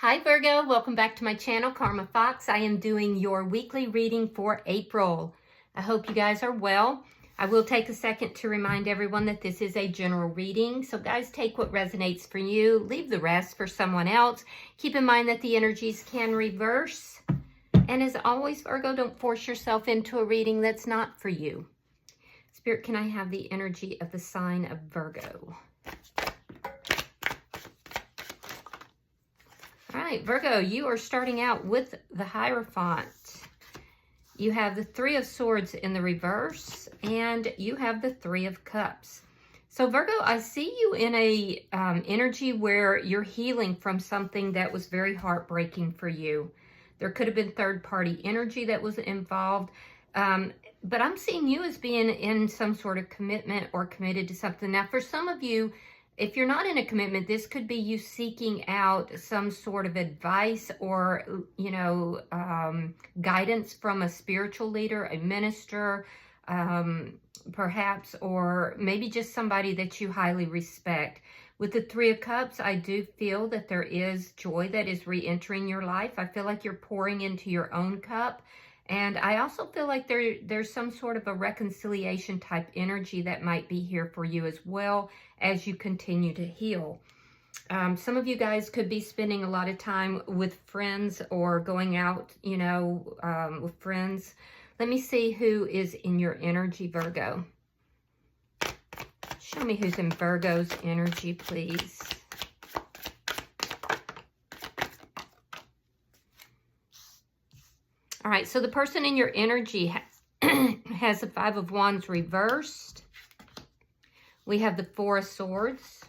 Hi Virgo, welcome back to my channel, Karma Fox. I am doing your weekly reading for April. I hope you guys are well. I will take a second to remind everyone that this is a general reading. So guys, take what resonates for you, leave the rest for someone else. Keep in mind that the energies can reverse. And as always, Virgo, don't force yourself into a reading that's not for you. Spirit, can I have the energy of the sign of Virgo? All right, Virgo, you are starting out with the Hierophant. You have the Three of Swords in the reverse, and you have the Three of Cups. So Virgo, I see you in a energy where you're healing from something that was very heartbreaking for you. There could have been third-party energy that was involved, but I'm seeing you as being in some sort of commitment or committed to something. Now, for some of you, if you're not in a commitment, this could be you seeking out some sort of advice or, guidance from a spiritual leader, a minister, perhaps, or maybe just somebody that you highly respect. With the Three of Cups, I do feel that there is joy that is re-entering your life. I feel like you're pouring into your own cup. And I also feel like there's some sort of a reconciliation type energy that might be here for you as well as you continue to heal. Some of you guys could be spending a lot of time with friends or going out, with friends. Let me see who is in your energy, Virgo. Show me who's in Virgo's energy, please. All right, so the person in your energy has the Five of Wands reversed. We have the Four of Swords,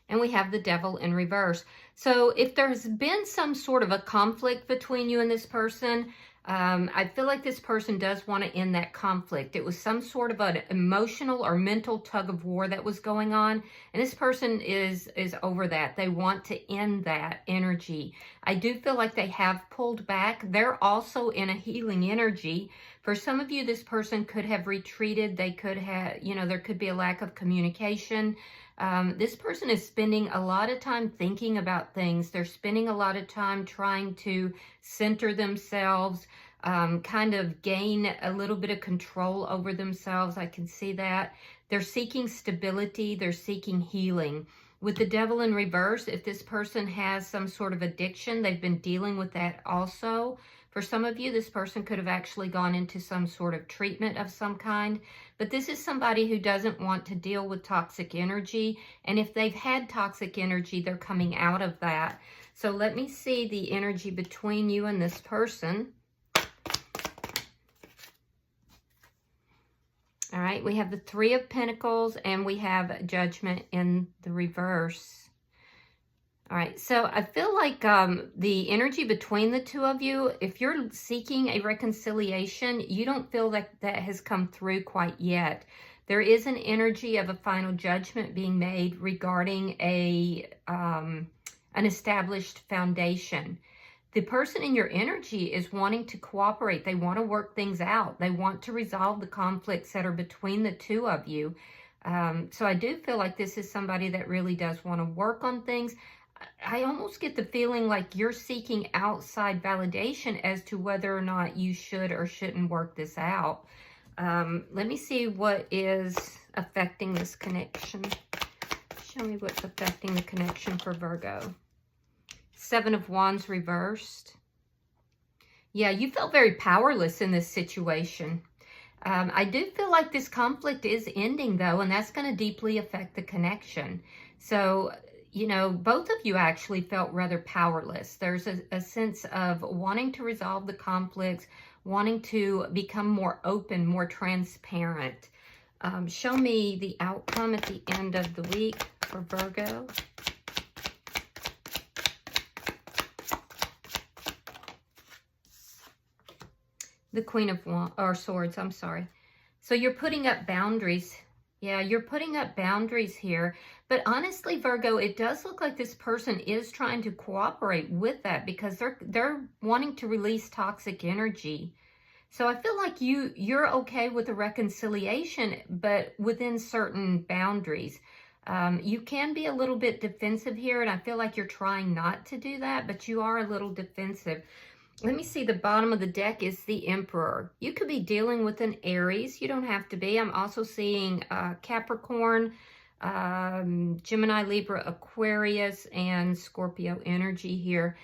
and we have the Devil in reverse. So if there's been some sort of a conflict between you and this person, I feel like this person does want to end that conflict. It was some sort of an emotional or mental tug of war that was going on, and this person is over that. They want to end that energy. I do feel like they have pulled back. They're also in a healing energy. For some of you, this person could have retreated. They could have, there could be a lack of communication. This person is spending a lot of time thinking about things. They're spending a lot of time trying to center themselves, kind of gain a little bit of control over themselves. I can see that. They're seeking stability. They're seeking healing. With the Devil in reverse, if this person has some sort of addiction, they've been dealing with that also. For some of you, this person could have actually gone into some sort of treatment of some kind. But this is somebody who doesn't want to deal with toxic energy. And if they've had toxic energy, they're coming out of that. So let me see the energy between you and this person. All right, we have the Three of Pentacles and we have Judgment in the reverse. All right, so I feel like the energy between the two of you, if you're seeking a reconciliation, you don't feel like that has come through quite yet. There is an energy of a final judgment being made regarding an established foundation. The person in your energy is wanting to cooperate. They want to work things out. They want to resolve the conflicts that are between the two of you. So I do feel like this is somebody that really does want to work on things. I almost get the feeling like you're seeking outside validation as to whether or not you should or shouldn't work this out. Let me see what is affecting this connection. Show me what's affecting the connection for Virgo. Seven of Wands reversed. Yeah, you felt very powerless in this situation. I do feel like this conflict is ending, though, and that's going to deeply affect the connection. So, both of you actually felt rather powerless. There's a sense of wanting to resolve the conflicts, wanting to become more open, more transparent. Show me the outcome at the end of the week for Virgo. The Queen of Swords, I'm sorry. So you're putting up boundaries. Yeah, you're putting up boundaries here. But honestly, Virgo, it does look like this person is trying to cooperate with that because they're wanting to release toxic energy. So I feel like you're okay with a reconciliation, but within certain boundaries. You can be a little bit defensive here, and I feel like you're trying not to do that, but you are a little defensive. Let me see, the bottom of the deck is the Emperor. You could be dealing with an Aries. You don't have to be. I'm also seeing Capricorn, Gemini, Libra, Aquarius, and Scorpio energy here.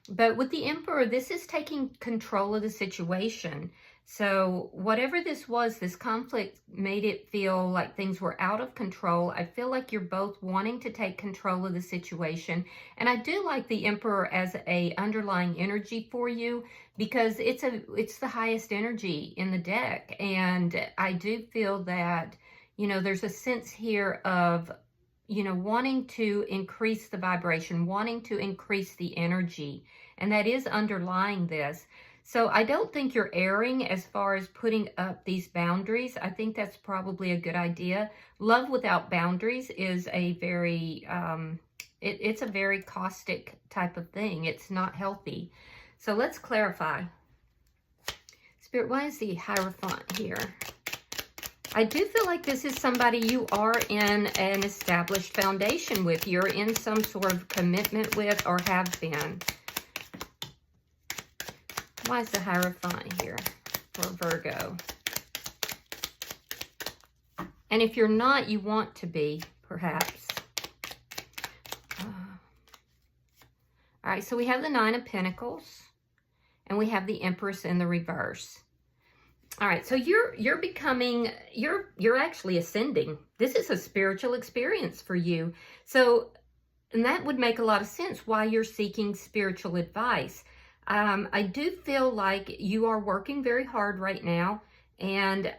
But with the Emperor, this is taking control of the situation. So whatever this was, this conflict made it feel like things were out of control. I feel like you're both wanting to take control of the situation. And I do like the Emperor as a underlying energy for you, because it's the highest energy in the deck. And I do feel that, you know, there's a sense here of, you know, wanting to increase the vibration, wanting to increase the energy. And that is underlying this. So I don't think you're erring as far as putting up these boundaries. I think that's probably a good idea. Love without boundaries is a very, it's a very caustic type of thing. It's not healthy. So let's clarify. Spirit, why is the Hierophant here? I do feel like this is somebody you are in an established foundation with. You're in some sort of commitment with, or have been. Why is the Hierophant here for Virgo? And if you're not, you want to be, perhaps. All right, so we have the Nine of Pentacles, and we have the Empress in the reverse. All right, so you're becoming, you're actually ascending. This is a spiritual experience for you. So, and that would make a lot of sense why you're seeking spiritual advice. I do feel like you are working very hard right now, and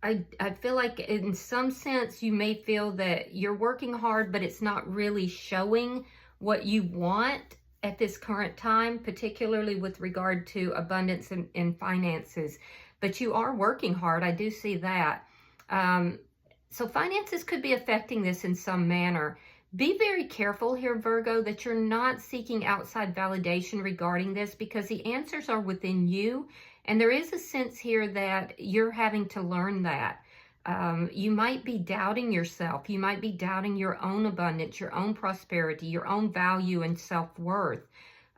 I feel like in some sense you may feel that you're working hard, but it's not really showing what you want at this current time, particularly with regard to abundance and finances. But you are working hard. I do see that. So finances could be affecting this in some manner. Be very careful here, Virgo, that you're not seeking outside validation regarding this, because the answers are within you. And there is a sense here that you're having to learn that. You might be doubting yourself. You might be doubting your own abundance, your own prosperity, your own value and self-worth.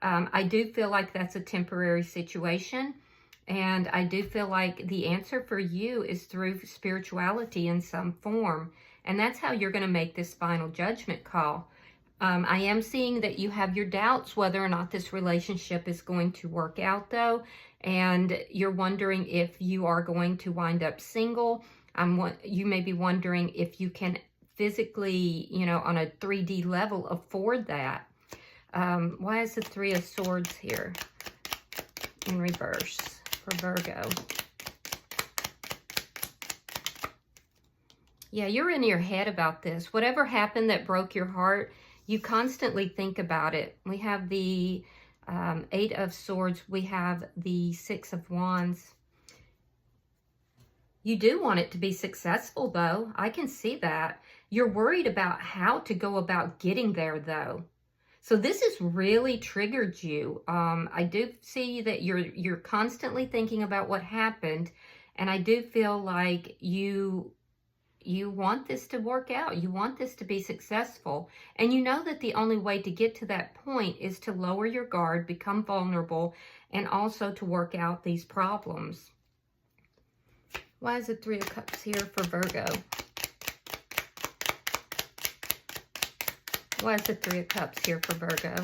I do feel like that's a temporary situation. And I do feel like the answer for you is through spirituality in some form. And that's how you're going to make this final judgment call. I am seeing that you have your doubts whether or not this relationship is going to work out, though. And you're wondering if you are going to wind up single. You may be wondering if you can physically, you know, on a 3D level, afford that. Why is the Three of Swords here in reverse for Virgo? Yeah, you're in your head about this. Whatever happened that broke your heart, you constantly think about it. We have the Eight of Swords. We have the Six of Wands. You do want it to be successful, though. I can see that. You're worried about how to go about getting there, though. So this has really triggered you. I do see that you're constantly thinking about what happened, and I do feel like you want this to work out. You want this to be successful. And you know that the only way to get to that point is to lower your guard, become vulnerable, and also to work out these problems. Why is the Three of Cups here for Virgo? Why is the Three of Cups here for Virgo?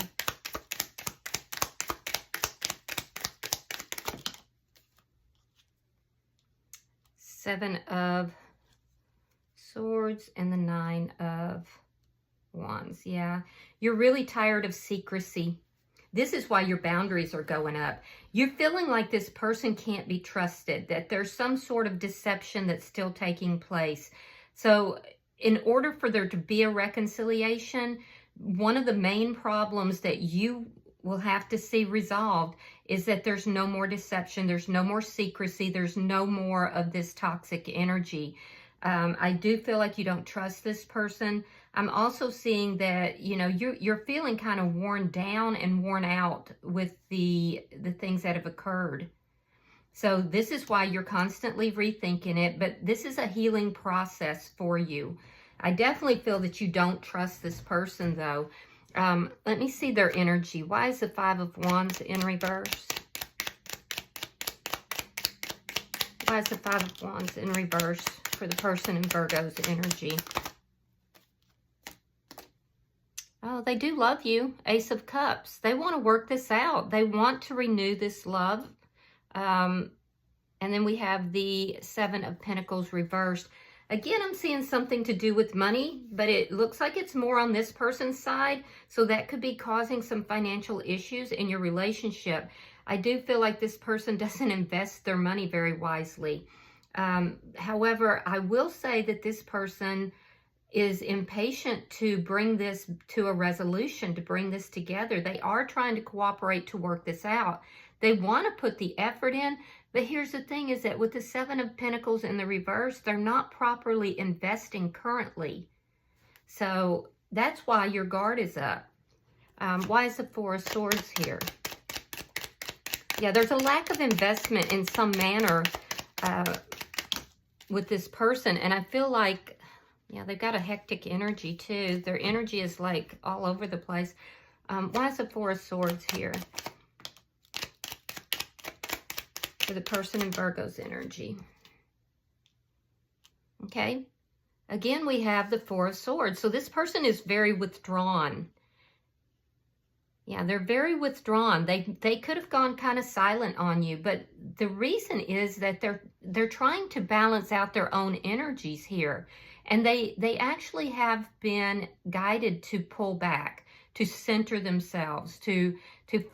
Seven of Swords and the Nine of Wands. Yeah, you're really tired of secrecy. This is why your boundaries are going up. You're feeling like this person can't be trusted, that there's some sort of deception that's still taking place. So in order for there to be a reconciliation, one of the main problems that you will have to see resolved is that there's no more deception, there's no more secrecy, there's no more of this toxic energy. I do feel like you don't trust this person. I'm also seeing that, you know, you're feeling kind of worn down and worn out with the things that have occurred. So this is why you're constantly rethinking it, but this is a healing process for you. I definitely feel that you don't trust this person, though. Let me see their energy. Why is the Five of Wands in reverse? Why is the Five of Wands in reverse for the person in Virgo's energy? Oh, they do love you. Ace of Cups. They want to work this out. They want to renew this love. And then we have the Seven of Pentacles reversed. Again, I'm seeing something to do with money, but it looks like it's more on this person's side. So that could be causing some financial issues in your relationship. I do feel like this person doesn't invest their money very wisely. However, I will say that this person is impatient to bring this to a resolution, to bring this together. They are trying to cooperate to work this out. They want to put the effort in, but here's the thing is that with the Seven of Pentacles in the reverse, they're not properly investing currently. So that's why your guard is up. Why is the Four of Swords here? Yeah, there's a lack of investment in some manner with this person, and I feel like, yeah, they've got a hectic energy too. Their energy is like all over the place. Why is the Four of Swords here? For the person in Virgo's energy. Okay. Again, we have the Four of Swords. So this person is very withdrawn. Yeah, they're very withdrawn. They could have gone kind of silent on you, but the reason is that they're trying to balance out their own energies here. And they actually have been guided to pull back, to center themselves, to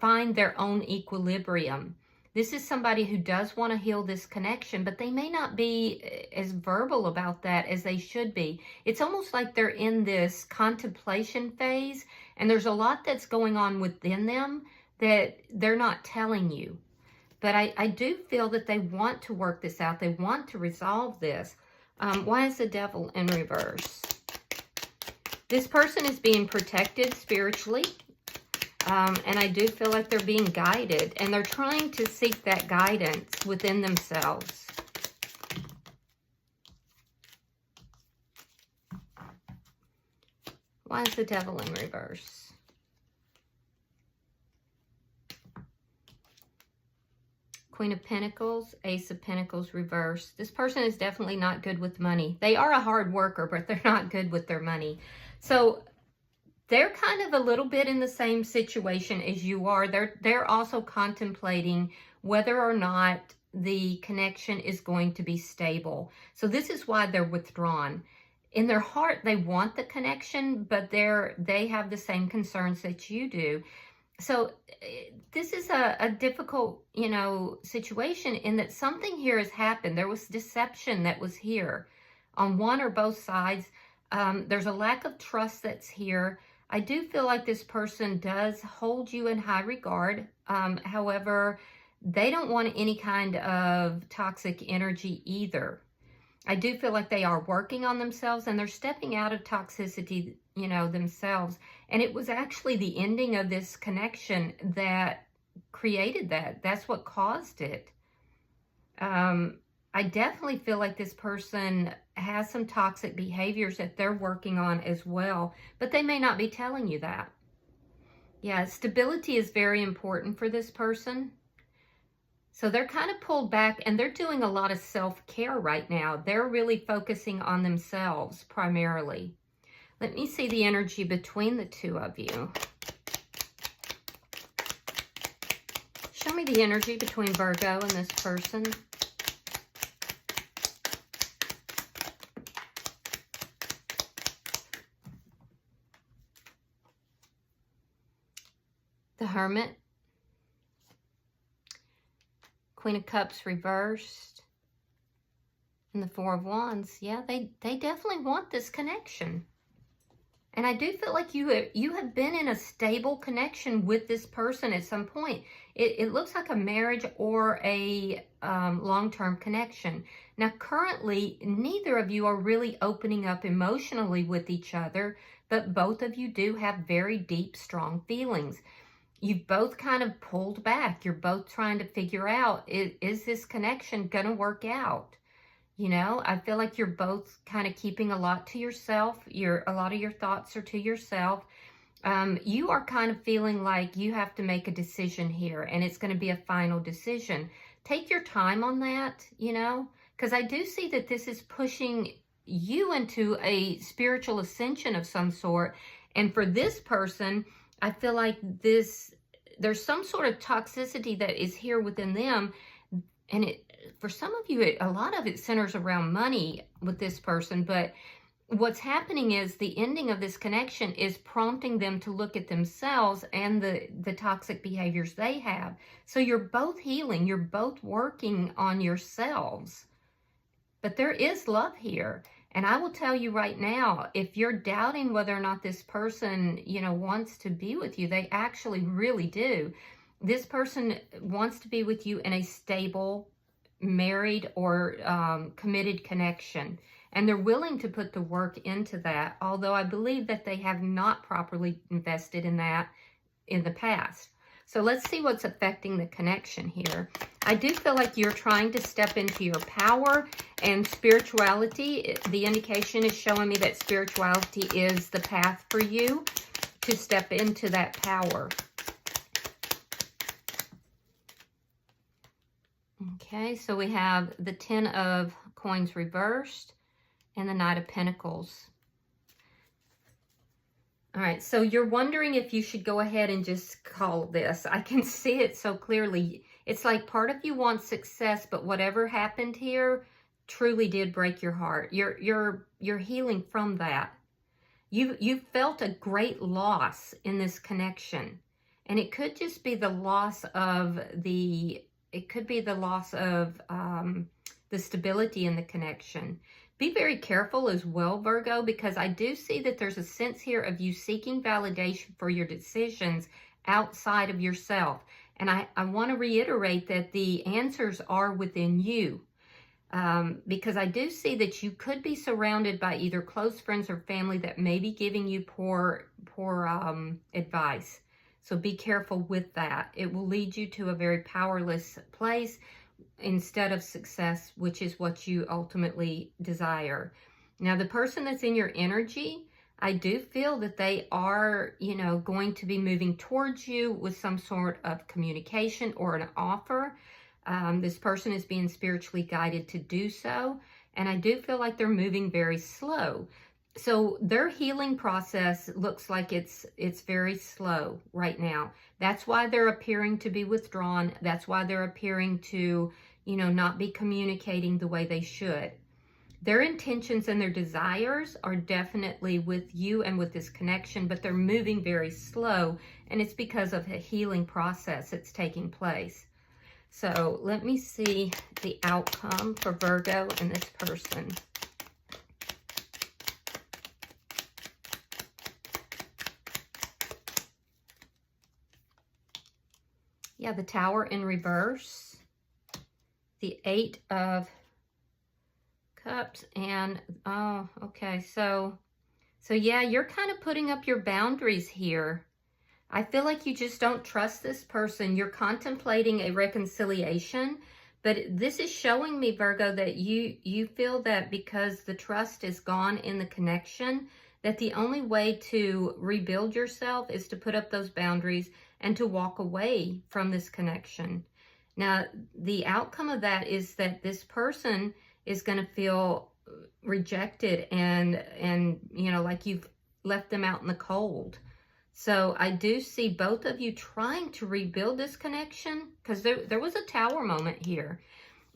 find their own equilibrium. This is somebody who does want to heal this connection, but they may not be as verbal about that as they should be. It's almost like they're in this contemplation phase, and there's a lot that's going on within them that they're not telling you. But I do feel that they want to work this out. They want to resolve this. Why is the Devil in reverse? This person is being protected spiritually. And I do feel like they're being guided, and they're trying to seek that guidance within themselves. Why is the Devil in reverse? Queen of Pentacles, Ace of Pentacles reverse. This person is definitely not good with money. They are a hard worker, but they're not good with their money. So they're kind of a little bit in the same situation as you are. They're also contemplating whether or not the connection is going to be stable. So this is why they're withdrawn. In their heart, they want the connection, but they have the same concerns that you do. So this is a difficult, situation in that something here has happened. There was deception that was here on one or both sides. There's a lack of trust that's here. I do feel like this person does hold you in high regard. However, they don't want any kind of toxic energy either. I do feel like they are working on themselves, and they're stepping out of toxicity, themselves. And it was actually the ending of this connection that created that. That's what caused it. I definitely feel like this person has some toxic behaviors that they're working on as well, but they may not be telling you that. Yeah, stability is very important for this person. So they're kind of pulled back, and they're doing a lot of self-care right now. They're really focusing on themselves primarily. Let me see the energy between the two of you. Show me the energy between Virgo and this person. The Hermit, Queen of Cups reversed, and the Four of Wands. Yeah, they definitely want this connection. And I do feel like you have been in a stable connection with this person at some point. It looks like a marriage or a long-term connection. Now, currently, neither of you are really opening up emotionally with each other, but both of you do have very deep, strong feelings. You've both kind of pulled back. You're both trying to figure out, is this connection going to work out? You know, I feel like you're both kind of keeping a lot to yourself. A lot of your thoughts are to yourself. You are kind of feeling like you have to make a decision here, and it's going to be a final decision. Take your time on that, you know, because I do see that this is pushing you into a spiritual ascension of some sort. And for this person, I feel like there's some sort of toxicity that is here within them. And for some of you, a lot of it centers around money with this person, but what's happening is the ending of this connection is prompting them to look at themselves and the toxic behaviors they have. So you're both healing, you're both working on yourselves. But there is love here. And I will tell you right now, if you're doubting whether or not this person, you know, wants to be with you, they actually really do. This person wants to be with you in a stable, married or committed connection. And they're willing to put the work into that, although I believe that they have not properly invested in that in the past. So let's see what's affecting the connection here. I do feel like you're trying to step into your power and spirituality. The indication is showing me that spirituality is the path for you to step into that power. Okay, so we have the 10 of Coins reversed and the Knight of Pentacles. All right, so you're wondering if you should go ahead and just call this. I can see it so clearly. It's like part of you wants success, but whatever happened here truly did break your heart. You're healing from that. You felt a great loss in this connection, and it could just be the loss of the stability in the connection. Be very careful as well, Virgo, because I do see that there's a sense here of you seeking validation for your decisions outside of yourself. And I want to reiterate that the answers are within you, because I do see that you could be surrounded by either close friends or family that may be giving you poor advice. So be careful with that. It will lead you to a very powerless place instead of success, which is what you ultimately desire. Now, the person that's in your energy, I do feel that they are, you know, going to be moving towards you with some sort of communication or an offer. This person is being spiritually guided to do so. And I do feel like they're moving very slow. So their healing process looks like it's very slow right now. That's why they're appearing to be withdrawn. That's why they're appearing to, you know, not be communicating the way they should. Their intentions and their desires are definitely with you and with this connection, but they're moving very slow, and it's because of a healing process that's taking place. So let me see the outcome for Virgo and this person. Yeah, the Tower in reverse, the 8 of Cups, and oh, okay, so yeah, you're kind of putting up your boundaries here. I feel like you just don't trust this person. You're contemplating a reconciliation, but this is showing me, Virgo, that you feel that because the trust is gone in the connection, that the only way to rebuild yourself is to put up those boundaries and to walk away from this connection. Now, the outcome of that is that this person is going to feel rejected and you know, like you've left them out in the cold. So I do see both of you trying to rebuild this connection, because there was a Tower moment here.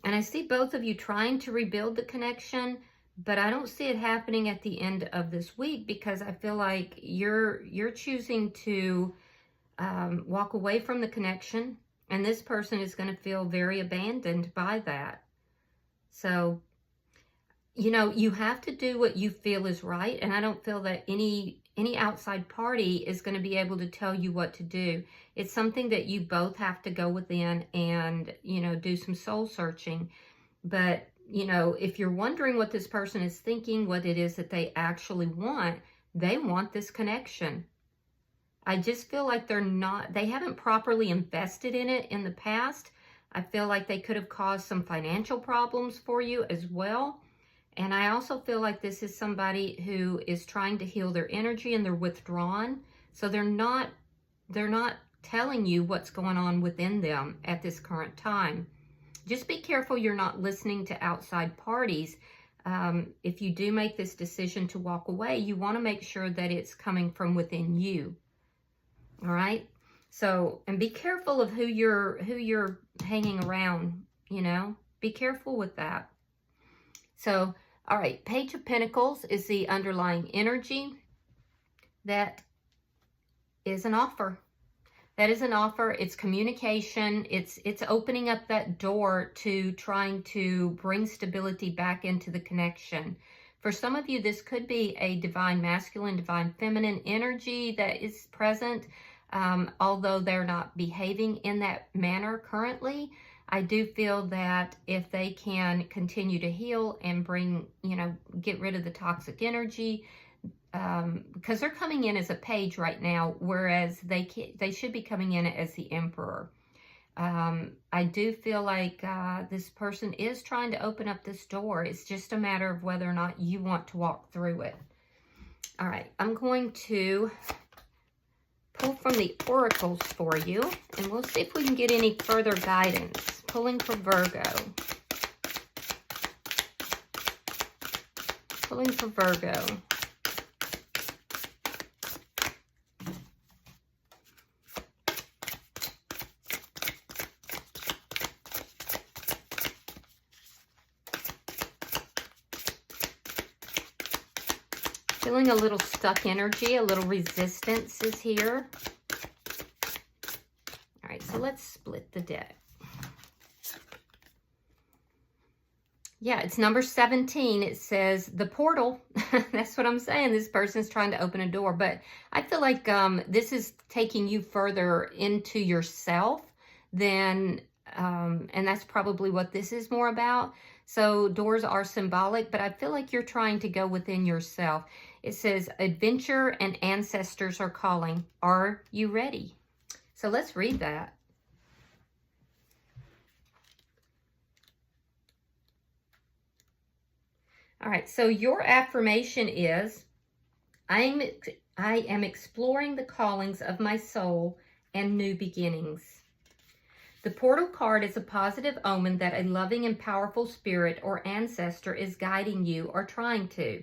And I see both of you trying to rebuild the connection, but I don't see it happening at the end of this week, because I feel like you're choosing to walk away from the connection, and this person is going to feel very abandoned by that. So, you know, you have to do what you feel is right, and I don't feel that any outside party is going to be able to tell you what to do. It's something that you both have to go within and, you know, do some soul searching. But, you know, if you're wondering what this person is thinking, what it is that they actually want, they want this connection. I just feel like they haven't properly invested in it in the past. I feel like they could have caused some financial problems for you as well. And I also feel like this is somebody who is trying to heal their energy and they're withdrawn. So they're not telling you what's going on within them at this current time. Just be careful you're not listening to outside parties. If you do make this decision to walk away, you want to make sure that it's coming from within you. All right? So, and be careful of who you're hanging around, you know? Be careful with that. So, all right, Page of Pentacles is the underlying energy. That is an offer. That is an offer. It's communication. It's opening up that door to trying to bring stability back into the connection. For some of you, this could be a divine masculine, divine feminine energy that is present. Although they're not behaving in that manner currently, I do feel that if they can continue to heal and bring, you know, get rid of the toxic energy, because they're coming in as a page right now, whereas they should be coming in as the emperor. I do feel like this person is trying to open up this door. It's just a matter of whether or not you want to walk through it. All right, I'm going to pull from the oracles for you, and we'll see if we can get any further guidance. Pulling for Virgo. Pulling for Virgo. Feeling a little stuck energy, a little resistance is here. All right, so let's split the deck. Yeah, it's number 17. It says the portal. That's what I'm saying. This person's trying to open a door. But I feel like this is taking you further into yourself than, and that's probably what this is more about. So doors are symbolic, but I feel like you're trying to go within yourself. It says adventure and ancestors are calling. Are you ready? So let's read that. All right, so your affirmation is, I am exploring the callings of my soul and new beginnings. The portal card is a positive omen that a loving and powerful spirit or ancestor is guiding you or trying to.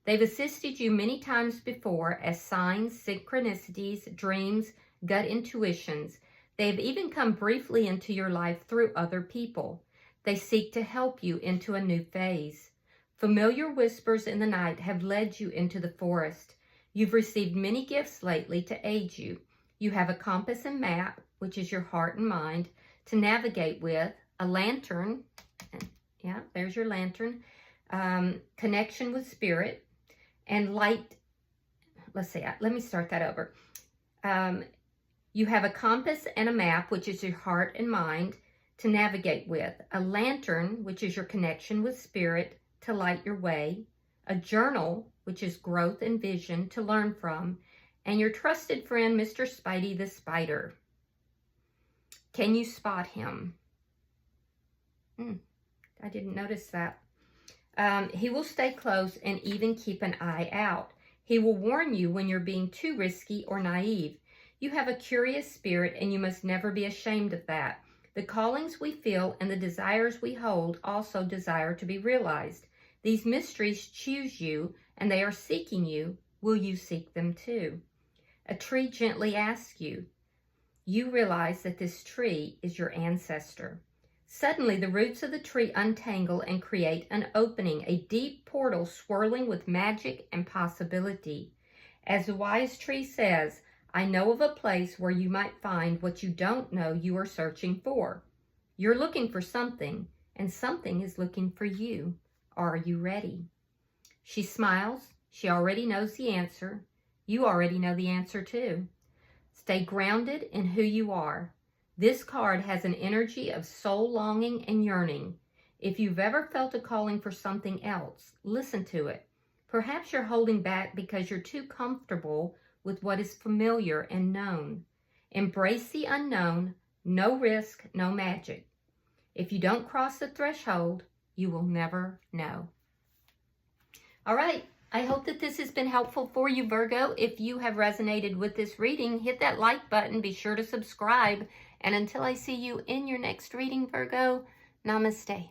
They've assisted you many times before as signs, synchronicities, dreams, gut intuitions. They have even come briefly into your life through other people. They seek to help you into a new phase. Familiar whispers in the night have led you into the forest. You've received many gifts lately to aid you. You have a compass and map, which is your heart and mind, to navigate with, a lantern, yeah, there's your lantern, connection with spirit, and light. Let's see, let me start that over. You have a compass and a map, which is your heart and mind, to navigate with, a lantern, which is your connection with spirit, to light your way, a journal, which is growth and vision to learn from, and your trusted friend, Mr. Spidey the Spider. Can you spot him? I didn't notice that. He will stay close and even keep an eye out. He will warn you when you're being too risky or naive. You have a curious spirit and you must never be ashamed of that. The callings we feel and the desires we hold also desire to be realized. These mysteries choose you and they are seeking you. Will you seek them too? A tree gently asks you. You realize that this tree is your ancestor. Suddenly, the roots of the tree untangle and create an opening, a deep portal swirling with magic and possibility. As the wise tree says, I know of a place where you might find what you don't know you are searching for. You're looking for something, and something is looking for you. Are you ready? She smiles. She already knows the answer. You already know the answer too. Stay grounded in who you are. This card has an energy of soul longing and yearning. If you've ever felt a calling for something else, listen to it. Perhaps you're holding back because you're too comfortable with what is familiar and known. Embrace the unknown. No risk, no magic. If you don't cross the threshold, you will never know. All right. I hope that this has been helpful for you, Virgo. If you have resonated with this reading, hit that like button. Be sure to subscribe. And until I see you in your next reading, Virgo, namaste.